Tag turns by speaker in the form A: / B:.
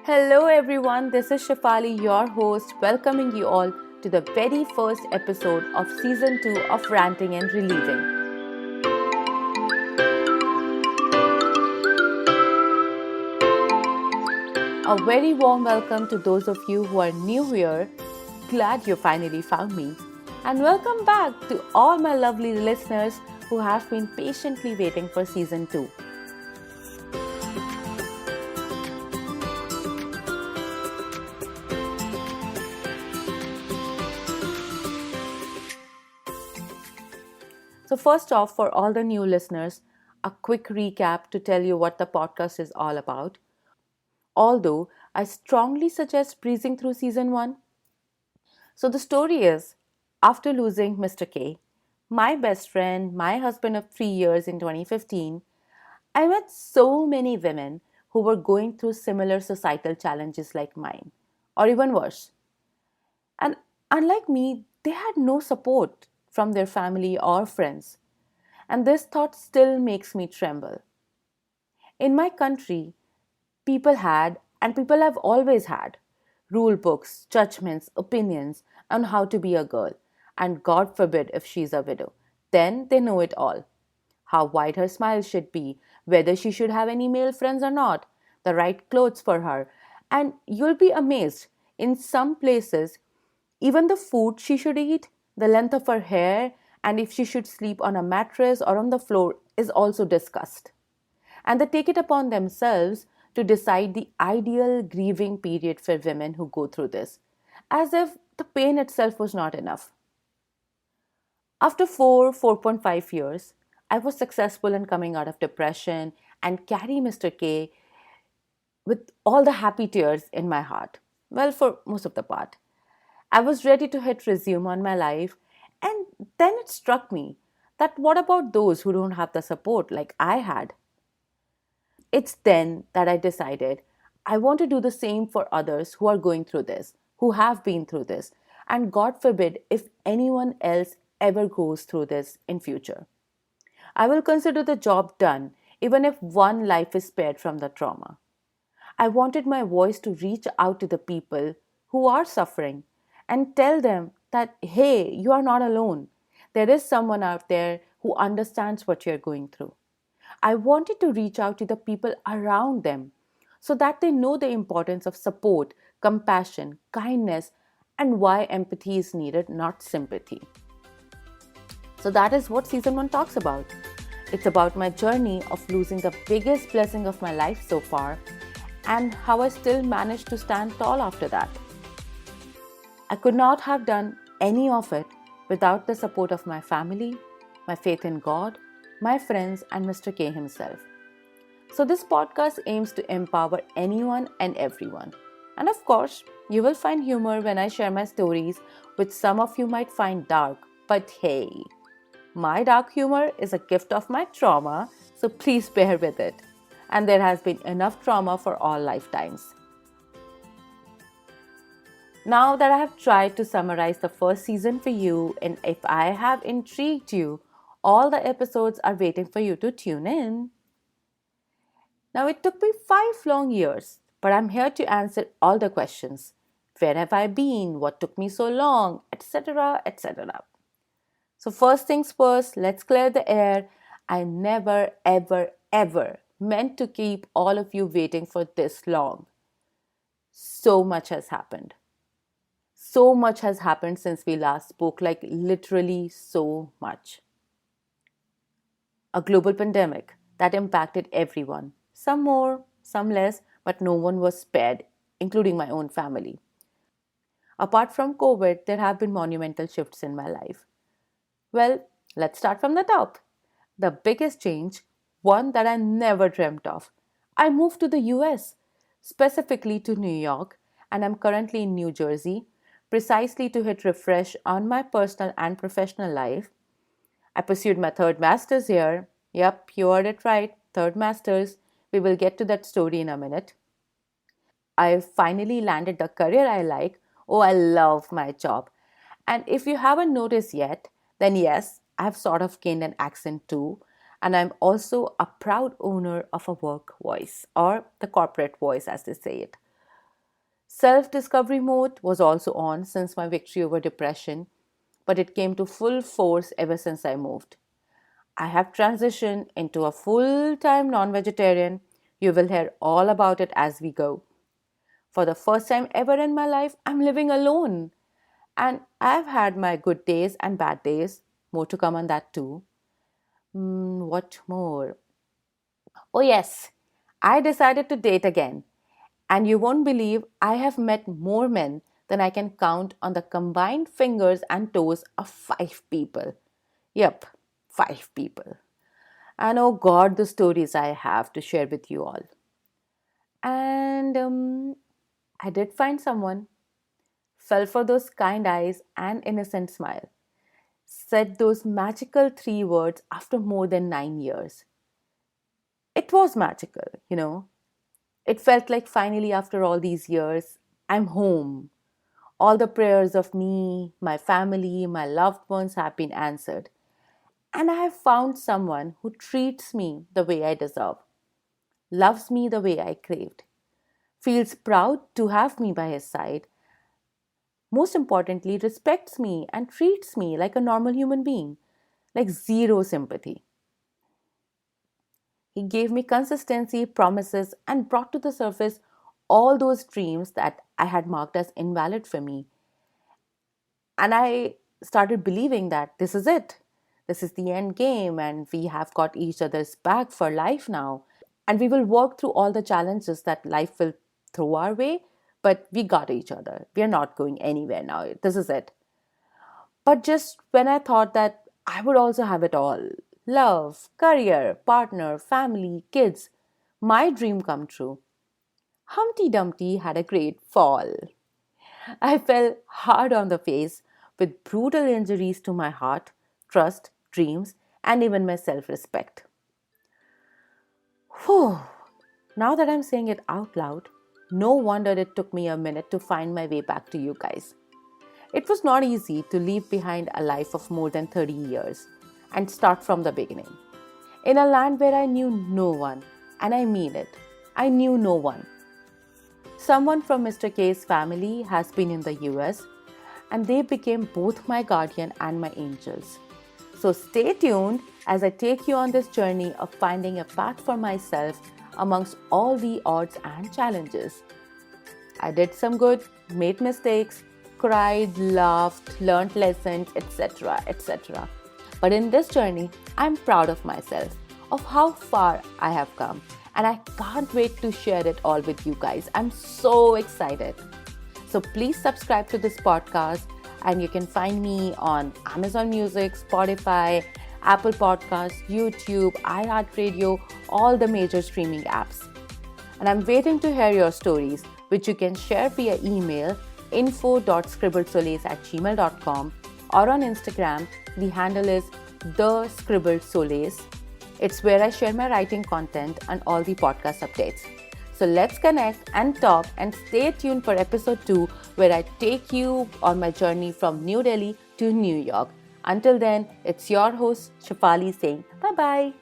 A: Hello everyone, this is Shafali, your host, welcoming you all to the very first episode of season 2 of Ranting and Relieving. A very warm welcome to those of you who are new here. Glad you finally found me. And welcome back to all my lovely listeners who have been patiently waiting for season 2. So, first off, for all the new listeners, a quick recap to tell you what the podcast is all about. Although I strongly suggest breezing through season 1. So, the story is after losing Mr. K, my best friend, my husband of 3 years in 2015, I met so many women who were going through similar societal challenges like mine, or even worse. And unlike me, they had no support from their family or friends. And this thought still makes me tremble. In my country, people had, and people have always had, rule books, judgments, opinions on how to be a girl. And God forbid if she's a widow. Then they know it all. How wide her smile should be, whether she should have any male friends or not, the right clothes for her. And you'll be amazed, in some places, even the food she should eat, the length of her hair, and if she should sleep on a mattress or on the floor is also discussed. And they take it upon themselves to decide the ideal grieving period for women who go through this, as if the pain itself was not enough. After 4.5 years, I was successful in coming out of depression and carry Mr. K with all the happy tears in my heart. Well, for most of the part. I was ready to hit resume on my life, and then it struck me that what about those who don't have the support like I had? It's then that I decided I want to do the same for others who are going through this, who have been through this, and God forbid if anyone else ever goes through this in future. I will consider the job done even if one life is spared from the trauma. I wanted my voice to reach out to the people who are suffering and tell them that, hey, you are not alone. There is someone out there who understands what you're going through. I wanted to reach out to the people around them so that they know the importance of support, compassion, kindness, and why empathy is needed, not sympathy. So that is what season 1 talks about. It's about my journey of losing the biggest blessing of my life so far and how I still managed to stand tall after that. I could not have done any of it without the support of my family, my faith in God, my friends, and Mr. K himself. So, this podcast aims to empower anyone and everyone. And of course, you will find humor when I share my stories, which some of you might find dark. But hey, my dark humor is a gift of my trauma, so please bear with it. And there has been enough trauma for all lifetimes. Now that I have tried to summarize the first season for you, and if I have intrigued you, all the episodes are waiting for you to tune in. Now, it took me 5 long years, but I'm here to answer all the questions. Where have I been? What took me so long? Etc. etc. So, first things first, let's clear the air. I never, ever, ever meant to keep all of you waiting for this long. So much has happened. So much has happened since we last spoke, like literally so much. A global pandemic that impacted everyone, some more, some less, but no one was spared, including my own family. Apart from COVID, there have been monumental shifts in my life. Well, let's start from the top. The biggest change, one that I never dreamt of. I moved to the US, specifically to New York, and I'm currently in New Jersey, precisely to hit refresh on my personal and professional life. I pursued my third master's here. Yep, you heard it right, third master's. We will get to that story in a minute. I finally landed the career I like. Oh, I love my job. And if you haven't noticed yet, then yes, I've sort of gained an accent too. And I'm also a proud owner of a work voice, or the corporate voice as they say it. Self discovery mode was also on since my victory over depression, but it came to full force ever since I moved. I have transitioned into a full time non vegetarian. You will hear all about it as we go. For the first time ever in my life, I'm living alone. And I've had my good days and bad days. More to come on that too. What more? Oh, yes, I decided to date again. And you won't believe I have met more men than I can count on the combined fingers and toes of 5 people. Yep, 5 people. And oh God, the stories I have to share with you all. And I did find someone, fell for those kind eyes and innocent smile, said those magical 3 words after more than 9 years. It was magical. It felt like finally, after all these years, I'm home. All the prayers of me, my family, my loved ones have been answered. And I have found someone who treats me the way I deserve, loves me the way I craved, feels proud to have me by his side, most importantly, respects me and treats me like a normal human being, like zero sympathy. He gave me consistency, promises, and brought to the surface all those dreams that I had marked as invalid for me. And I started believing that this is it. This is the end game, and we have got each other's back for life now. And we will work through all the challenges that life will throw our way, but we got each other. We are not going anywhere now. This is it. But just when I thought that I would also have it all, love, career, partner, family, kids, my dream come true, Humpty Dumpty had a great fall. I fell hard on the face with brutal injuries to my heart, trust, dreams, and even my self respect. Whew. Now that I'm saying it out loud, no wonder it took me a minute to find my way back to you guys. It was not easy to leave behind a life of more than 30 years and start from the beginning. In a land where I knew no one, and I mean it, I knew no one. Someone from Mr. K's family has been in the US, and they became both my guardian and my angels. So stay tuned as I take you on this journey of finding a path for myself amongst all the odds and challenges. I did some good, made mistakes, cried, laughed, learned lessons, etc., etc. But in this journey, I'm proud of myself, of how far I have come, and I can't wait to share it all with you guys. I'm so excited. So please subscribe to this podcast, and you can find me on Amazon Music, Spotify, Apple Podcasts, YouTube, iHeartRadio, all the major streaming apps. And I'm waiting to hear your stories, which you can share via email info.scribblesolace@gmail.com, or on Instagram, the handle is thescribblesolace. It's where I share my writing content and all the podcast updates. So let's connect and talk, and stay tuned for episode 2, where I take you on my journey from New Delhi to New York. Until then, it's your host Shafali saying bye-bye.